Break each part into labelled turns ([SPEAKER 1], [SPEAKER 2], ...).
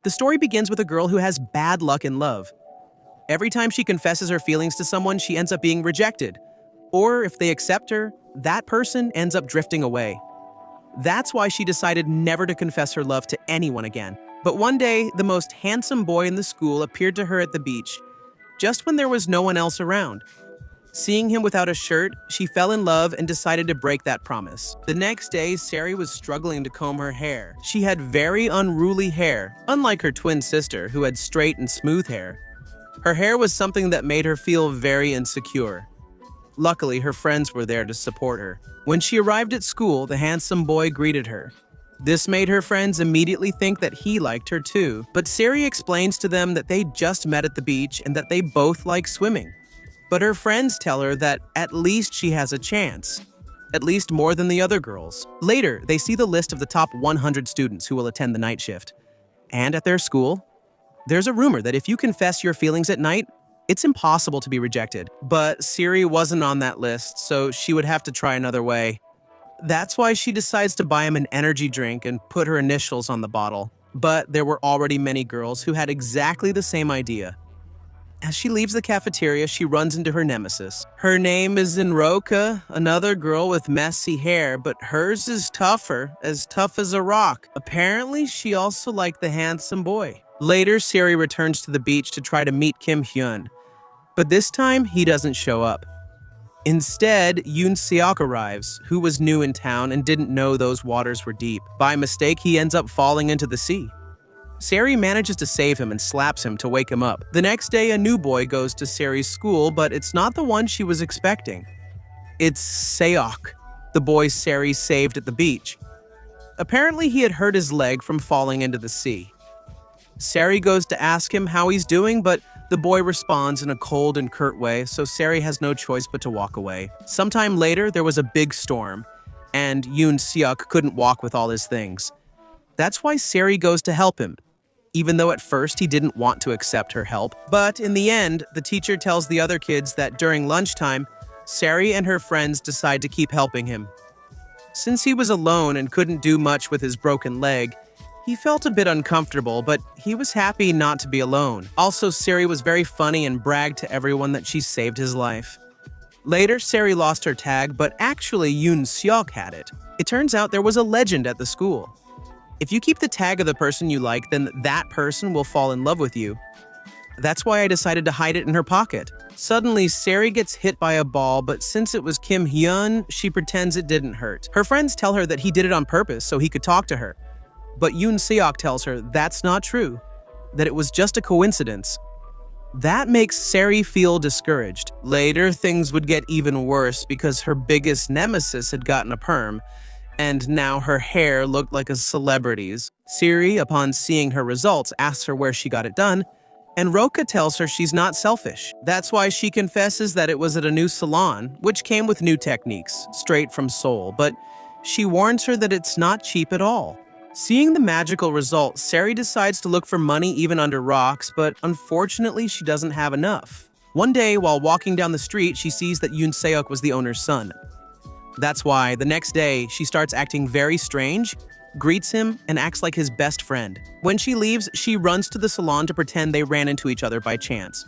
[SPEAKER 1] The story begins with a girl who has bad luck in love. Every time she confesses her feelings to someone, she ends up being rejected. Or if they accept her, that person ends up drifting away. That's why she decided never to confess her love to anyone again. But one day, the most handsome boy in the school appeared to her at the beach, just when there was no one else around. Seeing him without a shirt, she fell in love and decided to break that promise. The next day, Seri was struggling to comb her hair. She had very unruly hair, unlike her twin sister, who had straight and smooth hair. Her hair was something that made her feel very insecure. Luckily, her friends were there to support her. When she arrived at school, the handsome boy greeted her. This made her friends immediately think that he liked her too, but Seri explains to them that they just met at the beach and that they both like swimming. But her friends tell her that at least she has a chance, at least more than the other girls. Later, they see the list of the top 100 students who will attend the night shift. And at their school, there's a rumor that if you confess your feelings at night, it's impossible to be rejected. But Seri wasn't on that list, so she would have to try another way. That's why she decides to buy him an energy drink and put her initials on the bottle. But there were already many girls who had exactly the same idea. As she leaves the cafeteria, she runs into her nemesis. Her name is Roka, another girl with messy hair, but hers is tougher, as tough as a rock. Apparently, she also liked the handsome boy. Later, Seri returns to the beach to try to meet Yoon, but this time, he doesn't show up. Instead, Seok arrives, who was new in town and didn't know those waters were deep. By mistake, he ends up falling into the sea. Seri manages to save him and slaps him to wake him up. The next day, a new boy goes to Seri's school, but it's not the one she was expecting. It's Seok, the boy Seri saved at the beach. Apparently, he had hurt his leg from falling into the sea. Seri goes to ask him how he's doing, but the boy responds in a cold and curt way, so Seri has no choice but to walk away. Sometime later, there was a big storm, and Seok couldn't walk with all his things. That's why Seri goes to help him, even though at first he didn't want to accept her help. But in the end, the teacher tells the other kids that during lunchtime, Seri and her friends decide to keep helping him. Since he was alone and couldn't do much with his broken leg, he felt a bit uncomfortable, but he was happy not to be alone. Also, Seri was very funny and bragged to everyone that she saved his life. Later, Seri lost her tag, but actually Seok had it. It turns out there was a legend at the school. If you keep the tag of the person you like, then that person will fall in love with you. That's why I decided to hide it in her pocket. Suddenly, Seri gets hit by a ball, but since it was Yoon, she pretends it didn't hurt. Her friends tell her that he did it on purpose so he could talk to her. But Seok tells her that's not true, that it was just a coincidence. That makes Seri feel discouraged. Later, things would get even worse because her biggest nemesis had gotten a perm, and now her hair looked like a celebrity's. Seri, upon seeing her results, asks her where she got it done, and Roka tells her she's not selfish. That's why she confesses that it was at a new salon, which came with new techniques, straight from Seoul, but she warns her that it's not cheap at all. Seeing the magical result, Seri decides to look for money even under rocks, but unfortunately she doesn't have enough. One day, while walking down the street, she sees that Seok was the owner's son. That's why, the next day, she starts acting very strange, greets him, and acts like his best friend. When she leaves, she runs to the salon to pretend they ran into each other by chance.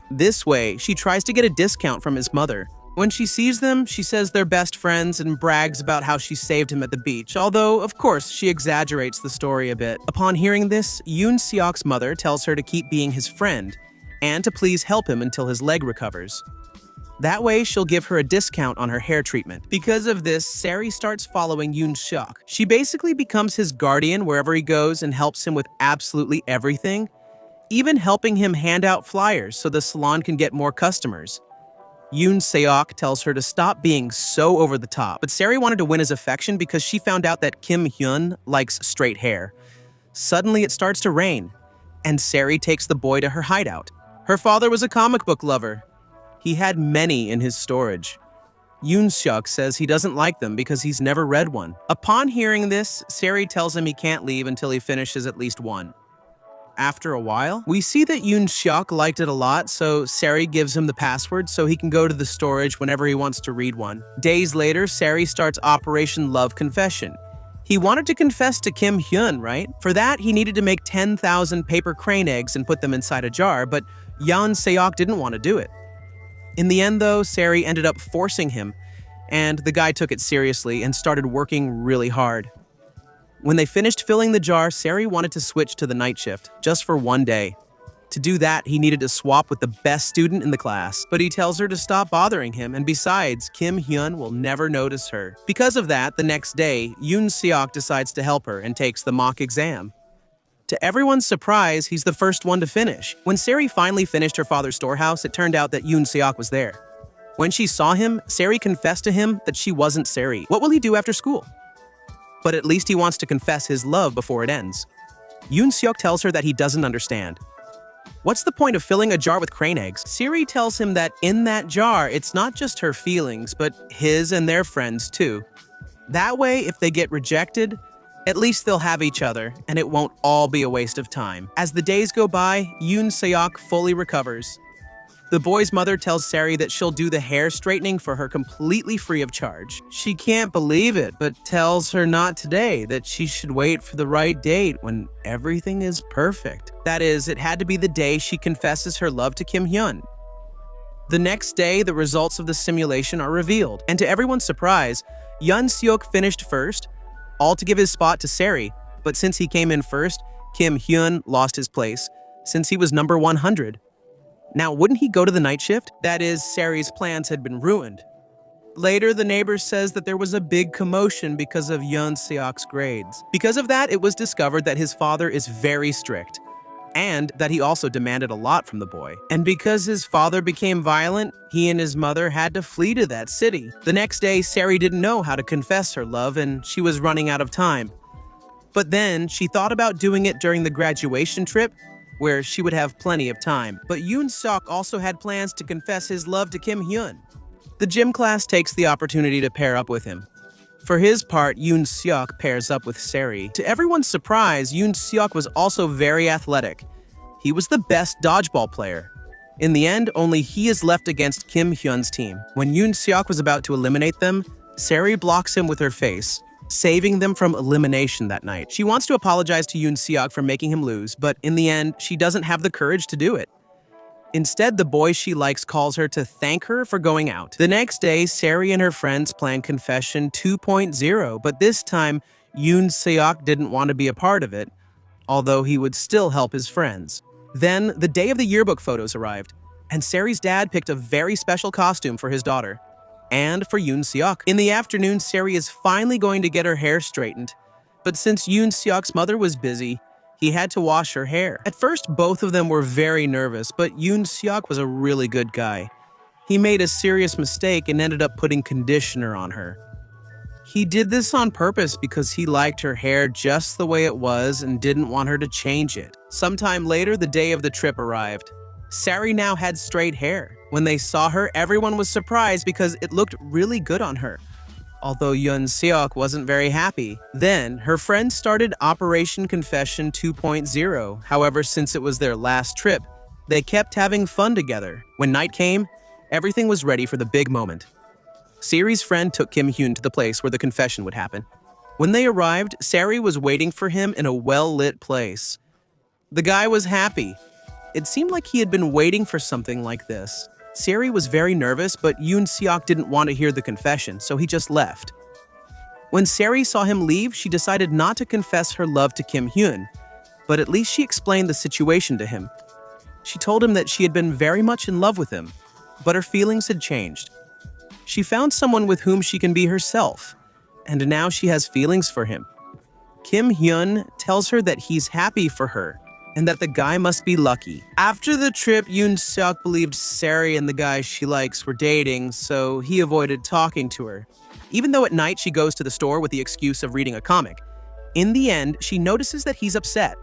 [SPEAKER 1] This way, she tries to get a discount from his mother. When she sees them, she says they're best friends and brags about how she saved him at the beach, although, of course, she exaggerates the story a bit. Upon hearing this, Seok's mother tells her to keep being his friend and to please help him until his leg recovers. That way, she'll give her a discount on her hair treatment. Because of this, Seri starts following Seok. She basically becomes his guardian wherever he goes and helps him with absolutely everything, even helping him hand out flyers so the salon can get more customers. Seok tells her to stop being so over the top, but Seri wanted to win his affection because she found out that Yoon likes straight hair. Suddenly, it starts to rain, and Seri takes the boy to her hideout. Her father was a comic book lover. He had many in his storage. Seok says he doesn't like them because he's never read one. Upon hearing this, Seri tells him he can't leave until he finishes at least one. After a while, we see that Seok liked it a lot, so Seri gives him the password so he can go to the storage whenever he wants to read one. Days later, Seri starts Operation Love Confession. He wanted to confess to Kim Hyun, right? For that, he needed to make 10,000 paper crane eggs and put them inside a jar, but Seok didn't want to do it. In the end, though, Seri ended up forcing him, and the guy took it seriously and started working really hard. When they finished filling the jar, Seri wanted to switch to the night shift, just for one day. To do that, he needed to swap with the best student in the class, but he tells her to stop bothering him, and besides, Kim Hyun will never notice her. Because of that, the next day, Seok decides to help her and takes the mock exam. To everyone's surprise, he's the first one to finish. When Seri finally finished her father's storehouse, it turned out that Seok was there. When she saw him, Seri confessed to him that she wasn't Seri. What will he do after school? But at least he wants to confess his love before it ends. Seok tells her that he doesn't understand. What's the point of filling a jar with crane eggs? Seri tells him that in that jar, it's not just her feelings, but his and their friends too. That way, if they get rejected, at least they'll have each other, and it won't all be a waste of time. As the days go by, Seok fully recovers. The boy's mother tells Seri that she'll do the hair straightening for her completely free of charge. She can't believe it, but tells her not today, that she should wait for the right date when everything is perfect. That is, it had to be the day she confesses her love to Kim Hyun. The next day, the results of the simulation are revealed, and to everyone's surprise, Seok finished first, all to give his spot to Seri, but since he came in first, Kim Hyun lost his place, since he was number 100. Now, wouldn't he go to the night shift? That is, Seri's plans had been ruined. Later, the neighbor says that there was a big commotion because of Seok's grades. Because of that, it was discovered that his father is very strict, and that he also demanded a lot from the boy. And because his father became violent, he and his mother had to flee to that city. The next day, Seri didn't know how to confess her love, and she was running out of time. But then, she thought about doing it during the graduation trip, where she would have plenty of time. But Seok also had plans to confess his love to Kim Hyun. The gym class takes the opportunity to pair up with him. For his part, Seok pairs up with Seri. To everyone's surprise, Seok was also very athletic. He was the best dodgeball player. In the end, only he is left against Kim Hyun's team. When Seok was about to eliminate them, Seri blocks him with her face, saving them from elimination that night. She wants to apologize to Seok for making him lose, but in the end, she doesn't have the courage to do it. Instead, the boy she likes calls her to thank her for going out. The next day, Seri and her friends plan Confession 2.0, but this time, Seok didn't want to be a part of it, although he would still help his friends. Then, the day of the yearbook photos arrived, and Seri's dad picked a very special costume for his daughter, and for Seok. In the afternoon, Seri is finally going to get her hair straightened, but since Seok's mother was busy, he had to wash her hair. At first, both of them were very nervous, but Seok was a really good guy. He made a serious mistake and ended up putting conditioner on her. He did this on purpose because he liked her hair just the way it was and didn't want her to change it. Sometime later, the day of the trip arrived. Seri now had straight hair. When they saw her, everyone was surprised because it looked really good on her, although Seok wasn't very happy. Then, her friends started Operation Confession 2.0. However, since it was their last trip, they kept having fun together. When night came, everything was ready for the big moment. Seri's friend took Kim Hyun to the place where the confession would happen. When they arrived, Seri was waiting for him in a well-lit place. The guy was happy. It seemed like he had been waiting for something like this. Seri was very nervous, but Seok didn't want to hear the confession, so he just left. When Seri saw him leave, she decided not to confess her love to Kim Hyun, but at least she explained the situation to him. She told him that she had been very much in love with him, but her feelings had changed. She found someone with whom she can be herself, and now she has feelings for him. Kim Hyun tells her that he's happy for her, and that the guy must be lucky. After the trip, Seok believed Seri and the guy she likes were dating, so he avoided talking to her. Even though at night she goes to the store with the excuse of reading a comic, in the end, she notices that he's upset.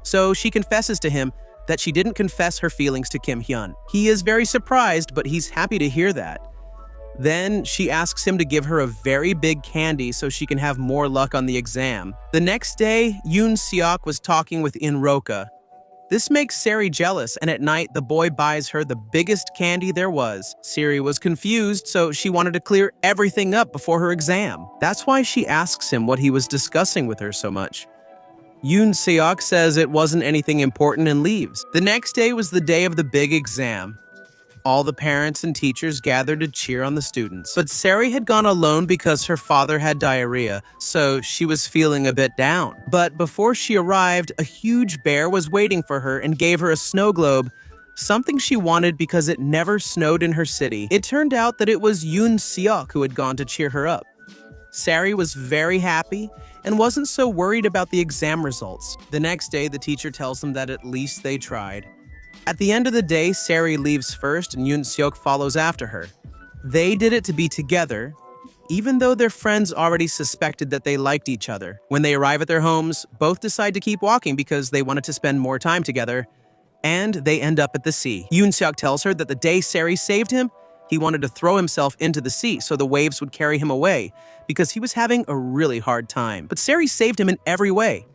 [SPEAKER 1] So she confesses to him that she didn't confess her feelings to Kim Hyun. He is very surprised, but he's happy to hear that. Then she asks him to give her a very big candy so she can have more luck on the exam. The next day, Seok was talking with In Roka. This makes Seri jealous, and at night, the boy buys her the biggest candy there was. Seri was confused, so she wanted to clear everything up before her exam. That's why she asks him what he was discussing with her so much. Seok says it wasn't anything important and leaves. The next day was the day of the big exam. All the parents and teachers gathered to cheer on the students. But Seri had gone alone because her father had diarrhea, so she was feeling a bit down. But before she arrived, a huge bear was waiting for her and gave her a snow globe, something she wanted because it never snowed in her city. It turned out that it was Seok who had gone to cheer her up. Seri was very happy and wasn't so worried about the exam results. The next day, the teacher tells them that at least they tried. At the end of the day, Seri leaves first and Seok follows after her. They did it to be together, even though their friends already suspected that they liked each other. When they arrive at their homes, both decide to keep walking because they wanted to spend more time together, and they end up at the sea. Seok tells her that the day Seri saved him, he wanted to throw himself into the sea so the waves would carry him away because he was having a really hard time. But Seri saved him in every way.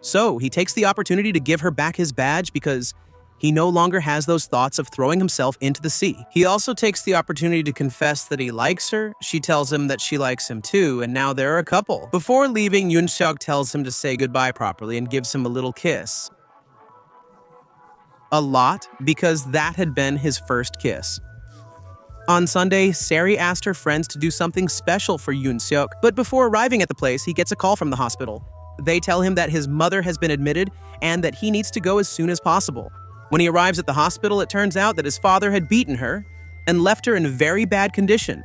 [SPEAKER 1] So he takes the opportunity to give her back his badge because he no longer has those thoughts of throwing himself into the sea. He also takes the opportunity to confess that he likes her. She tells him that she likes him too, and now they're a couple. Before leaving, Seok tells him to say goodbye properly and gives him a little kiss. A lot, because that had been his first kiss. On Sunday, Seri asked her friends to do something special for Seok, but before arriving at the place, he gets a call from the hospital. They tell him that his mother has been admitted and that he needs to go as soon as possible. When he arrives at the hospital, it turns out that his father had beaten her and left her in very bad condition.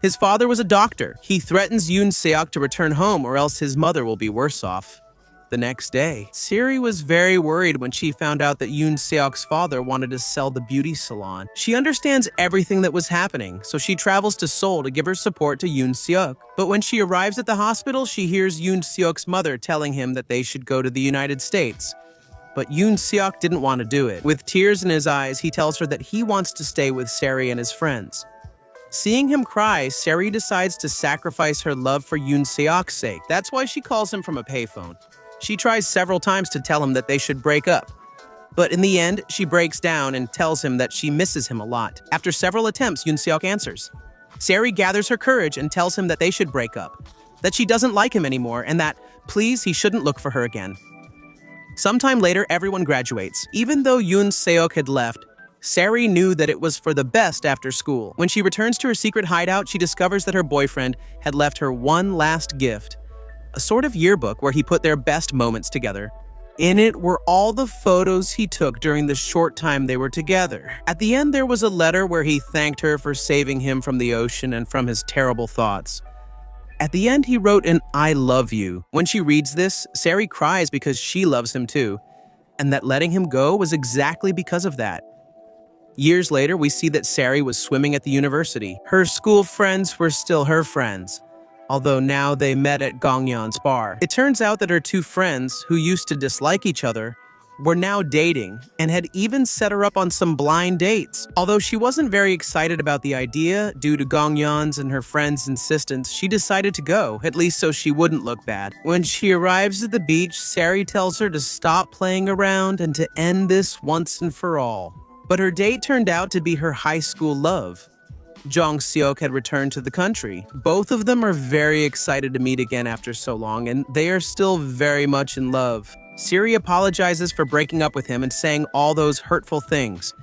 [SPEAKER 1] His father was a doctor. He threatens Seok to return home or else his mother will be worse off. The next day, Seri was very worried when she found out that Seok's father wanted to sell the beauty salon. She understands everything that was happening, so she travels to Seoul to give her support to Seok. But when she arrives at the hospital, she hears Seok's mother telling him that they should go to the United States. But Seok didn't want to do it. With tears in his eyes, he tells her that he wants to stay with Seri and his friends. Seeing him cry, Seri decides to sacrifice her love for Seok's sake. That's why she calls him from a payphone. She tries several times to tell him that they should break up. But in the end, she breaks down and tells him that she misses him a lot. After several attempts, Seok answers. Seri gathers her courage and tells him that they should break up, that she doesn't like him anymore, and that, please, he shouldn't look for her again. Sometime later, everyone graduates. Even though Seok had left, Seri knew that it was for the best after school. When she returns to her secret hideout, she discovers that her boyfriend had left her one last gift, a sort of yearbook where he put their best moments together. In it were all the photos he took during the short time they were together. At the end, there was a letter where he thanked her for saving him from the ocean and from his terrible thoughts. At the end, he wrote an "I love you." When she reads this, Seri cries because she loves him too, and that letting him go was exactly because of that. Years later, we see that Seri was swimming at the university. Her school friends were still her friends, although now they met at Gongyeon's bar. It turns out that her two friends, who used to dislike each other, were now dating and had even set her up on some blind dates. Although she wasn't very excited about the idea, due to Gongyeon's and her friends' insistence, she decided to go, at least so she wouldn't look bad. When she arrives at the beach, Seri tells her to stop playing around and to end this once and for all. But her date turned out to be her high school love. Seok had returned to the country. Both of them are very excited to meet again after so long, and they are still very much in love. Seri apologizes for breaking up with him and saying all those hurtful things.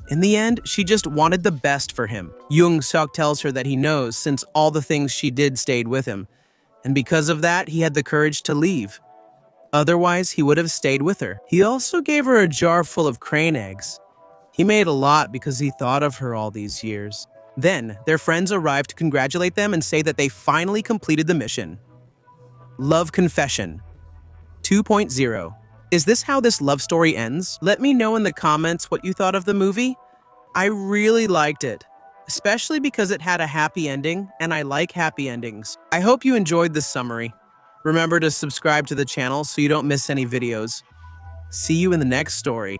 [SPEAKER 1] In the end, she just wanted the best for him. Seok tells her that he knows since all the things she did stayed with him, and because of that, he had the courage to leave. Otherwise, he would have stayed with her. He also gave her a jar full of crane eggs. He made a lot because he thought of her all these years. Then, their friends arrive to congratulate them and say that they finally completed the mission. Love Confession 2.0. Is this how this love story ends? Let me know in the comments what you thought of the movie. I really liked it, especially because it had a happy ending, and I like happy endings. I hope you enjoyed this summary. Remember to subscribe to the channel so you don't miss any videos. See you in the next story.